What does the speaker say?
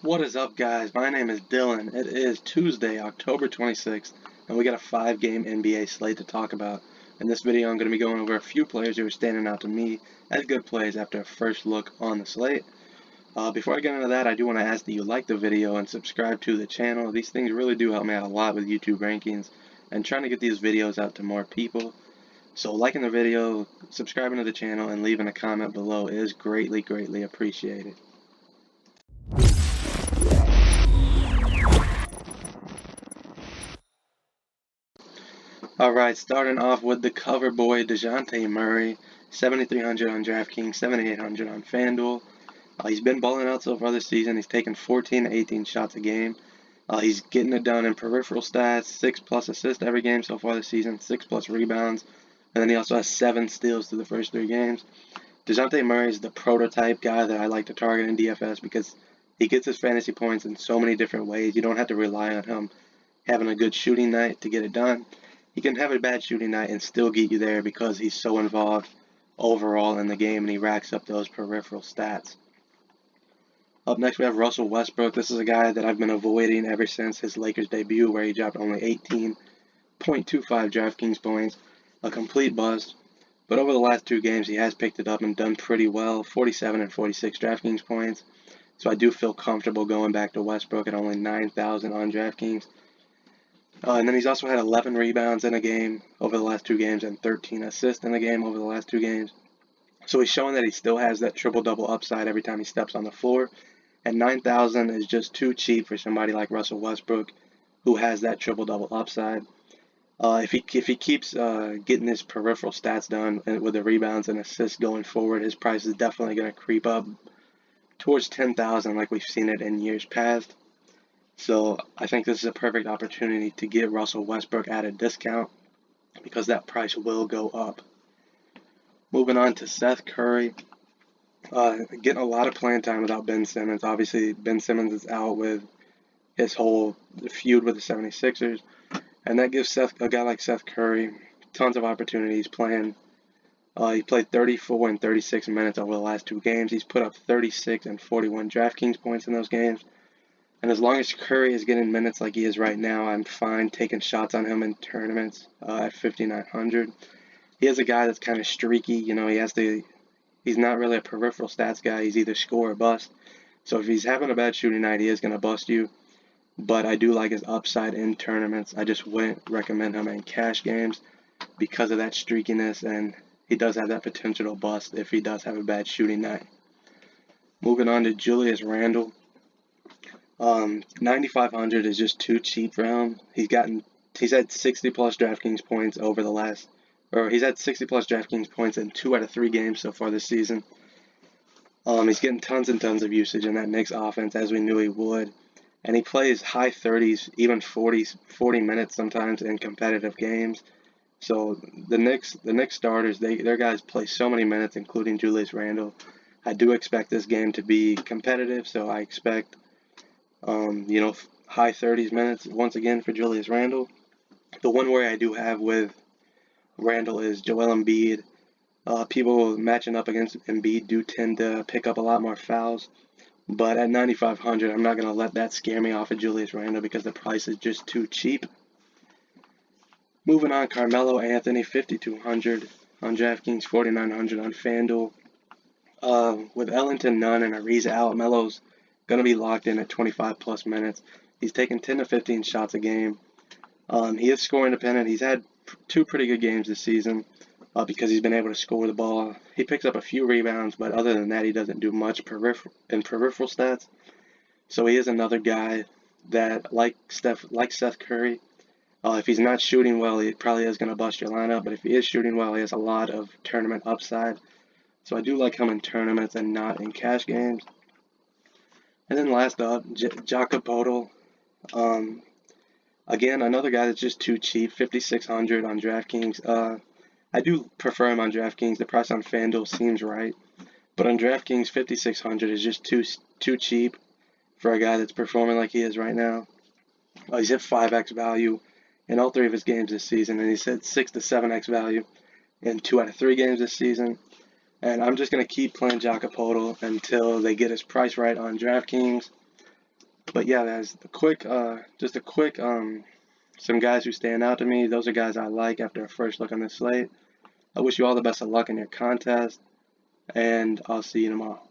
What is up, guys? My name is Dylan. It is Tuesday, October 26th, and we got a 5-game NBA slate to talk about. In this video, I'm going to be going over a few players who are standing out to me as good plays after a first look on the slate. Before I get into that, I do want to ask that you like the video and subscribe to the channel. These things really do help me out a lot with YouTube rankings and trying to get these videos out to more people. So liking the video, subscribing to the channel, and leaving a comment below is greatly, greatly appreciated. Alright, starting off with the cover boy, Jamal Murray, 7,300 on Draftkings, 7,800 on FanDuel. He's been balling out so far this season. He's taken 14 to 18 shots a game. He's getting it done in peripheral stats, 6+ assists every game so far this season, 6+ rebounds, and then he also has 7 steals through the first 3 games. Jamal Murray is the prototype guy that I like to target in DFS because he gets his fantasy points in so many different ways. You don't have to rely on him having a good shooting night to get it done. He can have a bad shooting night and still get you there because he's so involved overall in the game and he racks up those peripheral stats. Up next, we have Russell Westbrook. This is a guy that I've been avoiding ever since his Lakers debut, where he dropped only 18.25 DraftKings points, a complete bust. But over the last 2 games, he has picked it up and done pretty well, 47 and 46 DraftKings points. So I do feel comfortable going back to Westbrook at only 9,000 on DraftKings. And then he's also had 11 rebounds in a game over the last 2 games and 13 assists in a game over the last 2 games. So he's showing that he still has that triple-double upside every time he steps on the floor. And 9,000 is just too cheap for somebody like Russell Westbrook, who has that triple-double upside. If he keeps getting his peripheral stats done with the rebounds and assists going forward, his price is definitely going to creep up towards 10,000 like we've seen it in years past. So I think this is a perfect opportunity to get Russell Westbrook at a discount because that price will go up. Moving on to Seth Curry. Getting a lot of playing time without Ben Simmons. Obviously, Ben Simmons is out with his whole feud with the 76ers. And that gives a guy like Seth Curry tons of opportunities playing. He played 34 and 36 minutes over the last 2 games. He's put up 36 and 41 DraftKings points in those games. And as long as Curry is getting minutes like he is right now, I'm fine taking shots on him in tournaments at 5,900. He is a guy that's kind of streaky. You know, he's not really a peripheral stats guy. He's either score or bust. So if he's having a bad shooting night, he is going to bust you. But I do like his upside in tournaments. I just wouldn't recommend him in cash games because of that streakiness, and he does have that potential to bust if he does have a bad shooting night. Moving on to Julius Randle. 9,500 is just too cheap for him. He's had 60+ DraftKings points over the last, or he's had 60+ DraftKings points in 2 out of 3 games so far this season. He's getting tons and tons of usage in that Knicks offense, as we knew he would, and he plays high 30s, even 40 minutes sometimes in competitive games. So the Knicks starters, their guys play so many minutes, including Julius Randle. I do expect this game to be competitive, so I expect high 30s minutes once again for Julius Randle. The one worry I do have with Randle is Joel Embiid. People matching up against Embiid do tend to pick up a lot more fouls. But at 9,500, I'm not going to let that scare me off of Julius Randle because the price is just too cheap. Moving on, Carmelo Anthony, 5,200 on DraftKings, 4,900 on FanDuel. With Ellington none and Ariza out, Melo's going to be locked in at 25+ minutes. He's taken 10 to 15 shots a game. He is score independent. He's had 2 pretty good games this season because he's been able to score the ball. He picks up a few rebounds, but other than that, he doesn't do much in peripheral stats. So he is another guy that, like Seth Curry, if he's not shooting well, he probably is going to bust your lineup. But if he is shooting well, he has a lot of tournament upside. So I do like him in tournaments and not in cash games. And then last up, Jakob Poeltl. Again, another guy that's just too cheap, 5,600 on DraftKings. I do prefer him on DraftKings. The price on FanDuel seems right. But on DraftKings, 5,600 is just too cheap for a guy that's performing like he is right now. He's hit 5x value in all 3 of his games this season, and he's hit 6 to 7x value in 2 out of 3 games this season. And I'm just going to keep playing Jakob Poeltl until they get his price right on DraftKings. But yeah, guys, just a quick, some guys who stand out to me. Those are guys I like after a first look on this slate. I wish you all the best of luck in your contest, and I'll see you tomorrow.